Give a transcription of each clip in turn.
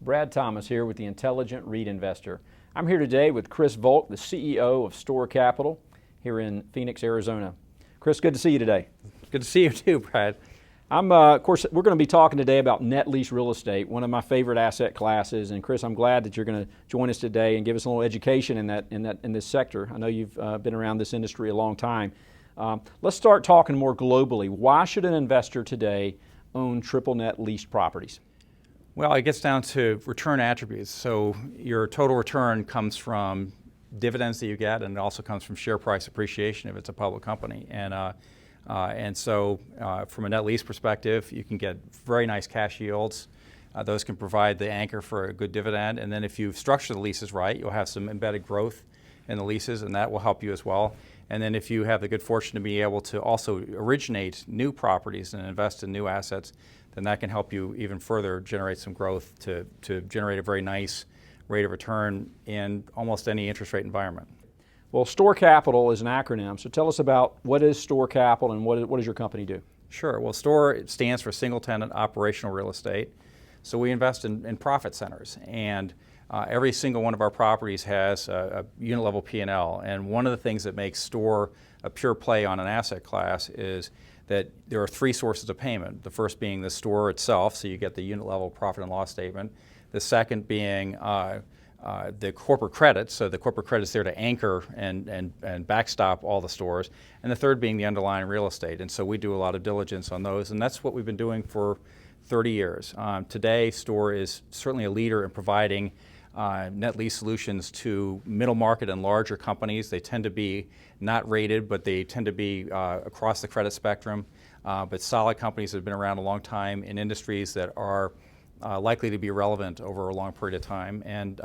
Brad Thomas here with the Intelligent REIT Investor. I'm here today with Chris Volk, the CEO of Store Capital here in Phoenix, Arizona. Chris, good to see you today. Good to see you too, Brad. Of course, we're going to be talking today about net lease real estate, one of my favorite asset classes. And Chris, I'm glad that you're going to join us today and give us a little education in this sector. I know you've been around this industry a long time. Let's start talking more globally. Why should an investor today own triple net leased properties? Well, it gets down to return attributes. So your total return comes from dividends that you get, and it also comes from share price appreciation if it's a public company. And so from a net lease perspective, you can get very nice cash yields. Those can provide the anchor for a good dividend. And then if you structure the leases right, you'll have some embedded growth in the leases, and that will help you as well. And then if you have the good fortune to be able to also originate new properties and invest in new assets, then that can help you even further generate some growth to generate a very nice rate of return in almost any interest rate environment. Well, Store Capital is an acronym, so tell us about what is Store Capital and what does your company do? Sure. Well, Store stands for single tenant operational real estate. So we invest in profit centers, and every single one of our properties has a unit level P&L. And one of the things that makes Store a pure play on an asset class is that there are three sources of payment. The first being the store itself, so you get the unit level profit and loss statement. The second being the corporate credit, so the corporate credit is there to anchor and backstop all the stores. And the third being the underlying real estate. And so we do a lot of diligence on those, and that's what we've been doing for 30 years. Today, Store is certainly a leader in providing net lease solutions to middle market and larger companies. They tend to be not rated, but they tend to be across the credit spectrum, but solid companies that have been around a long time in industries that are likely to be relevant over a long period of time. And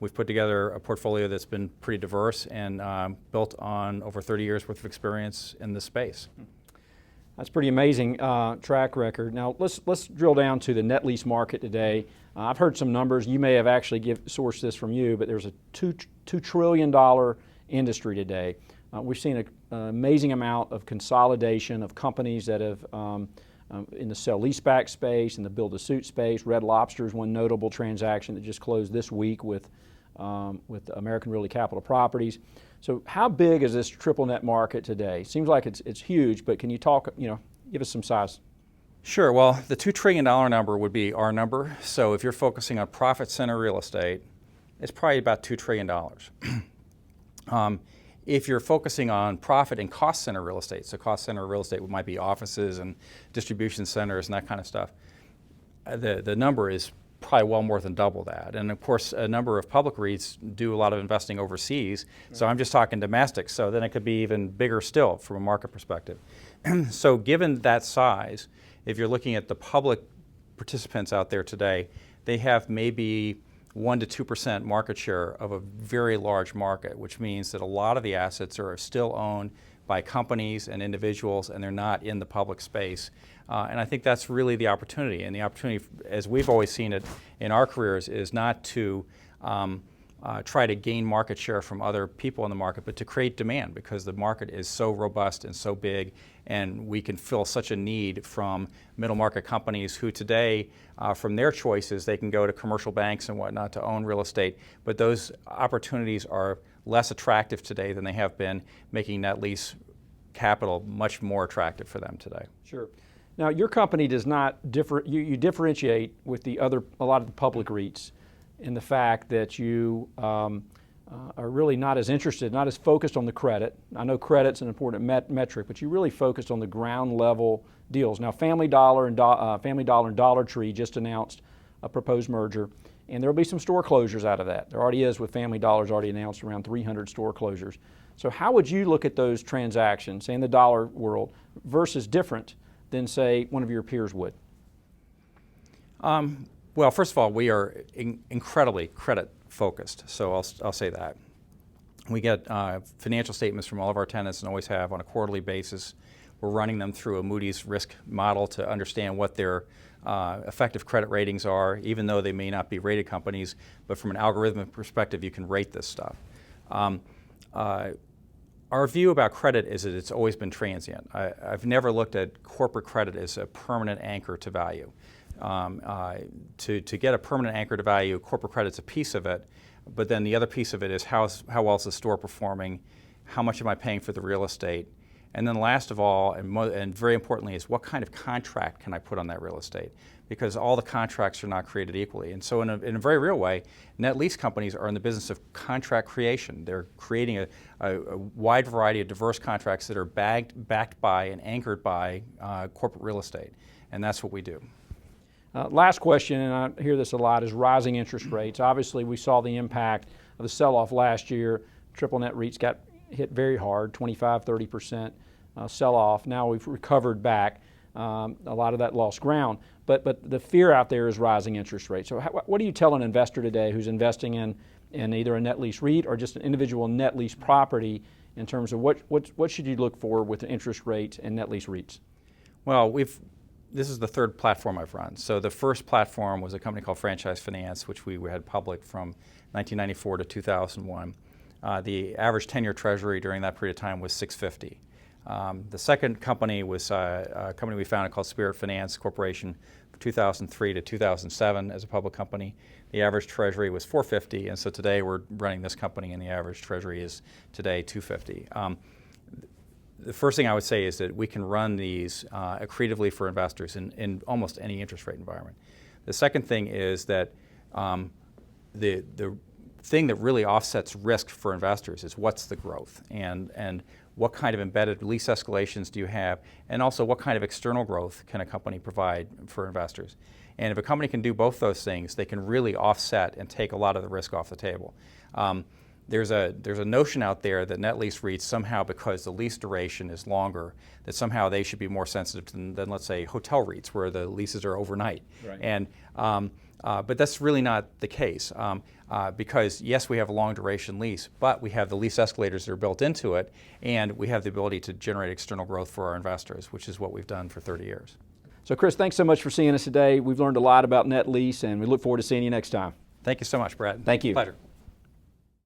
we've put together a portfolio that's been pretty diverse and built on over 30 years worth of experience in this space. That's pretty amazing track record. Now let's drill down to the net lease market today. I've heard some numbers. You may have actually sourced this from you, but there's a $2 trillion industry today. We've seen an amazing amount of consolidation of companies that have in the sell-leaseback space, in the build-to-suit space. Red Lobster is one notable transaction that just closed this week with American Realty Capital Properties. So how big is this triple net market today? Seems like it's huge, but can you talk, give us some size? Sure. Well, the $2 trillion number would be our number. So if you're focusing on profit center real estate, it's probably about $2 trillion. If you're focusing on profit and cost center real estate, so cost center real estate might be offices and distribution centers and that kind of stuff, the number is probably well more than double that. And of course, a number of public REITs do a lot of investing overseas. So I'm just talking domestic, so then it could be even bigger still from a market perspective. So given that size, if you're looking at the public participants out there today, they have maybe 1% to 2% market share of a very large market, which means that a lot of the assets are still owned by companies and individuals, and they're not in the public space. And I think that's really the opportunity. And the opportunity, as we've always seen it in our careers, is not to try to gain market share from other people in the market, but to create demand, because the market is so robust and so big, and we can fill such a need from middle market companies who today, from their choices, they can go to commercial banks and whatnot to own real estate, but those opportunities are less attractive today than they have been, making net lease capital much more attractive for them today. Sure. Now, your company does not you differentiate with a lot of the public REITs in the fact that you are really not as interested, not as focused on the credit. I know credit's an important metric, but you really focused on the ground level deals. Now, Family Dollar and Dollar Tree just announced a proposed merger, and there will be some store closures out of that. There already is, with Family Dollar's already announced around 300 store closures. So how would you look at those transactions, say in the dollar world, versus different than, say, one of your peers would? Well, first of all, we are incredibly credit focused, so I'll say that. We get financial statements from all of our tenants and always have on a quarterly basis. We're running them through a Moody's risk model to understand what their effective credit ratings are, even though they may not be rated companies, but from an algorithmic perspective, you can rate this stuff. Our view about credit is that it's always been transient. I've never looked at corporate credit as a permanent anchor to value. To get a permanent anchor to value, corporate credit's a piece of it, but then the other piece of it is how well is the store performing, how much am I paying for the real estate, and then last of all, and very importantly, is what kind of contract can I put on that real estate? Because all the contracts are not created equally. And so in a very real way, net lease companies are in the business of contract creation. They're creating a wide variety of diverse contracts that are backed by and anchored by corporate real estate. And that's what we do. Last question, and I hear this a lot, is rising interest rates. Obviously, we saw the impact of the sell-off last year. Triple net REITs got hit very hard, 25-30% sell-off. Now we've recovered back. A lot of that lost ground. But the fear out there is rising interest rates. So what do you tell an investor today who's investing in either a net lease REIT or just an individual net lease property in terms of what should you look for with the interest rates and net lease REITs? Well, this is the third platform I've run. So the first platform was a company called Franchise Finance, which we had public from 1994 to 2001. The average 10-year treasury during that period of time was 650. The second company was a company we founded called Spirit Finance Corporation from 2003 to 2007 as a public company. The average treasury was 450, and so today we're running this company and the average treasury is today 250. The first thing I would say is that we can run these accretively for investors in almost any interest rate environment. The second thing is that the thing that really offsets risk for investors is what's the growth and what kind of embedded lease escalations do you have, and also what kind of external growth can a company provide for investors. And if a company can do both those things, they can really offset and take a lot of the risk off the table. There's a notion out there that net lease REITs somehow, because the lease duration is longer, that somehow they should be more sensitive than let's say hotel REITs where the leases are overnight. Right. And but that's really not the case because yes, we have a long duration lease, but we have the lease escalators that are built into it, and we have the ability to generate external growth for our investors, which is what we've done for 30 years. So Chris, thanks so much for seeing us today. We've learned a lot about net lease, and we look forward to seeing you next time. Thank you so much, Brad. Thank you. Pleasure.